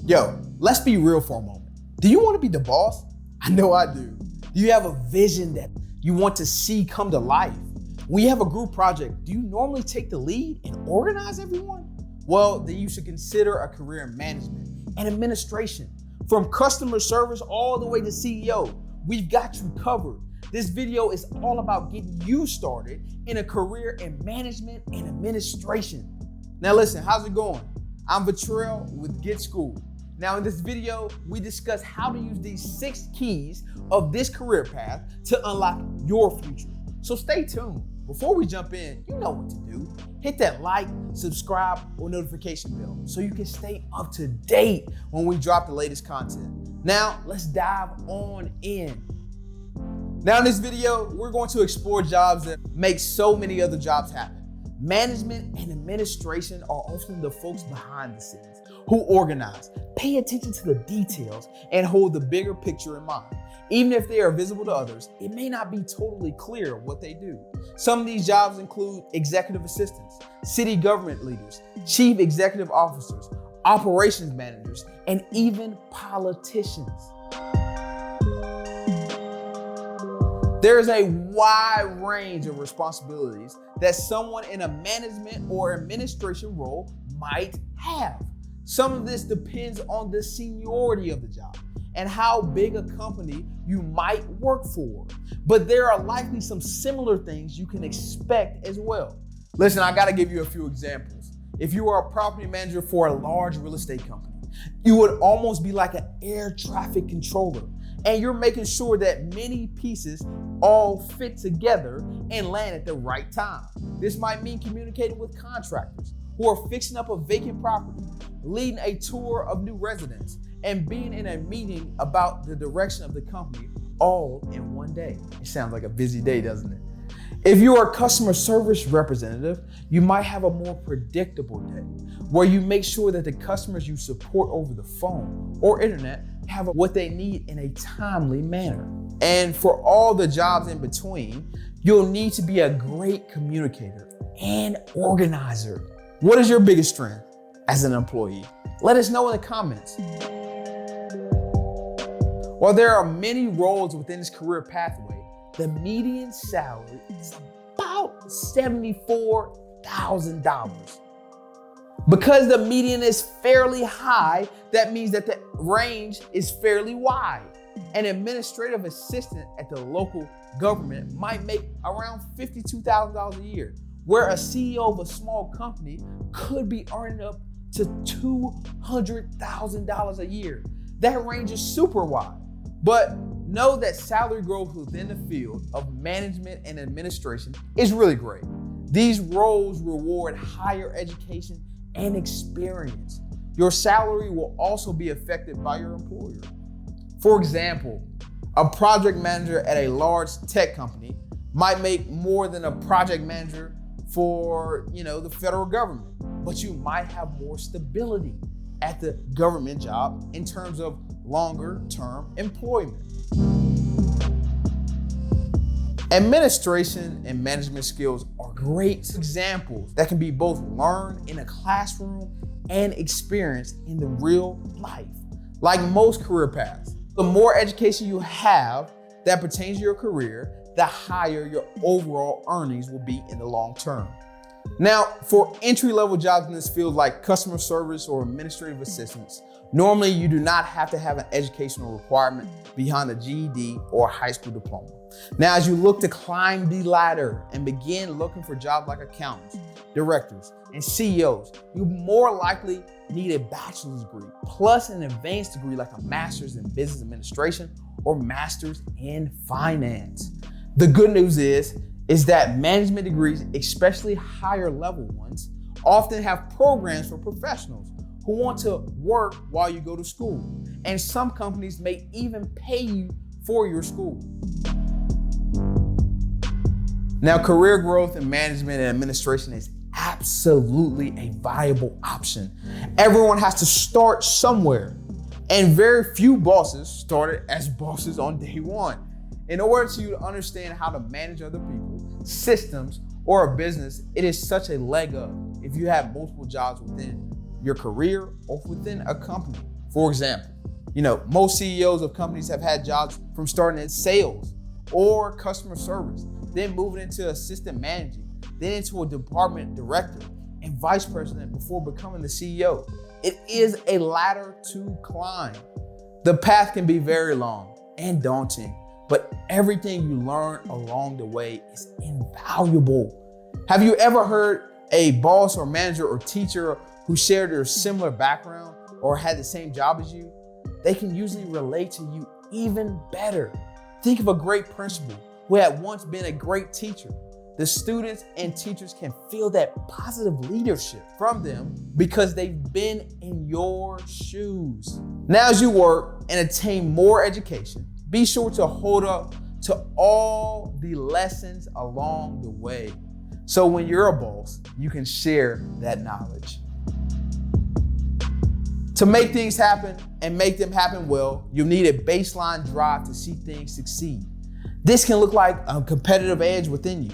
Yo, let's be real for a moment. Do you want to be the boss? I know I do. Do you have a vision that you want to see come to life? When you have a group project, do you normally take the lead and organize everyone? Well, then you should consider a career in management and administration. From customer service all the way to CEO, we've got you covered. This video is all about getting you started in a career in management and administration. Now listen, how's it going? I'm Vitrell with Get Schooled. Now in this video, we discuss how to use these 6 keys of this career path to unlock your future. So stay tuned. Before we jump in, you know what to do. Hit that like, subscribe, or notification bell so you can stay up to date when we drop the latest content. Now let's dive on in. Now in this video, we're going to explore jobs that make so many other jobs happen. Management and administration are often the folks behind the scenes who organize, pay attention to the details, and hold the bigger picture in mind. Even if they are visible to others, it may not be totally clear what they do. Some of these jobs include executive assistants, city government leaders, chief executive officers, operations managers, and even politicians. There is a wide range of responsibilities that someone in a management or administration role might have. Some of this depends on the seniority of the job and how big a company you might work for. But there are likely some similar things you can expect as well. Listen, I gotta give you a few examples. If you are a property manager for a large real estate company, you would almost be like an air traffic controller, and you're making sure that many pieces all fit together and land at the right time. This might mean communicating with contractors who are fixing up a vacant property, leading a tour of new residents, and being in a meeting about the direction of the company all in one day. It sounds like a busy day, doesn't it? If you are a customer service representative, you might have a more predictable day where you make sure that the customers you support over the phone or internet have what they need in a timely manner. And for all the jobs in between, you'll need to be a great communicator and organizer. What is your biggest strength as an employee? Let us know in the comments. While there are many roles within this career pathway, the median salary is about $74,000. Because the median is fairly high, that means that the range is fairly wide. An administrative assistant at the local government might make around $52,000 a year, where a CEO of a small company could be earning up to $200,000 a year. That range is super wide. But know that salary growth within the field of management and administration is really great. These roles reward higher education and experience. Your salary will also be affected by your employer. For example, a project manager at a large tech company might make more than a project manager for, the federal government, but you might have more stability at the government job in terms of longer-term employment. Administration and management skills are great examples that can be both learned in a classroom and experienced in the real life. Like most career paths, the more education you have that pertains to your career, the higher your overall earnings will be in the long term. Now, for entry-level jobs in this field like customer service or administrative assistants, normally you do not have to have an educational requirement beyond a GED or high school diploma. Now, as you look to climb the ladder and begin looking for jobs like accountants, directors, and CEOs, you more likely need a bachelor's degree plus an advanced degree like a master's in business administration or master's in finance. The good news is that management degrees, especially higher level ones, often have programs for professionals who want to work while you go to school. And some companies may even pay you for your school. Now, career growth in management and administration is absolutely a viable option. Everyone has to start somewhere, and very few bosses started as bosses on day one. In order for you to understand how to manage other people, systems, or a business, it is such a leg up if you have multiple jobs within your career or within a company. For example, most CEOs of companies have had jobs from starting in sales or customer service, then moving into assistant managing, then into a department director and vice president before becoming the CEO. It is a ladder to climb. The path can be very long and daunting, but everything you learn along the way is invaluable. Have you ever heard a boss or manager or teacher who shared their similar background or had the same job as you? They can usually relate to you even better. Think of a great principal who had once been a great teacher. The students and teachers can feel that positive leadership from them because they've been in your shoes. Now, as you work and attain more education, be sure to hold up to all the lessons along the way. So when you're a boss, you can share that knowledge. To make things happen and make them happen well, you need a baseline drive to see things succeed. This can look like a competitive edge within you,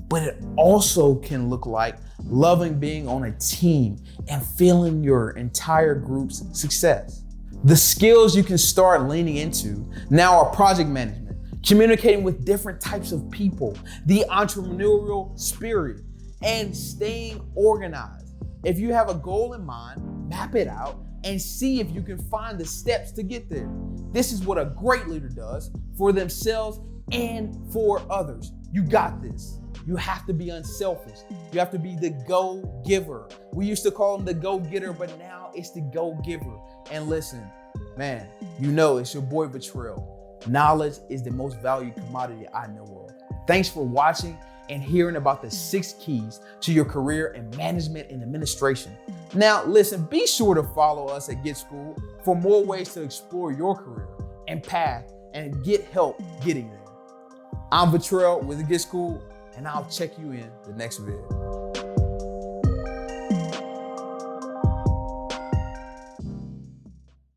but it also can look like loving being on a team and feeling your entire group's success. The skills you can start leaning into now are project management, communicating with different types of people, the entrepreneurial spirit, and staying organized. If you have a goal in mind, map it out and see if you can find the steps to get there. This is what a great leader does for themselves and for others. You got this. You have to be unselfish. You have to be the go-giver. We used to call them the go-getter, but now it's the go-giver. And listen, man, it's your boy Vitrell. Knowledge is the most valued commodity I know of. Thanks for watching and hearing about the 6 keys to your career in management and administration. Now, listen, be sure to follow us at Get School for more ways to explore your career and path and get help getting there. I'm Vitrell with Get School, and I'll check you in the next video.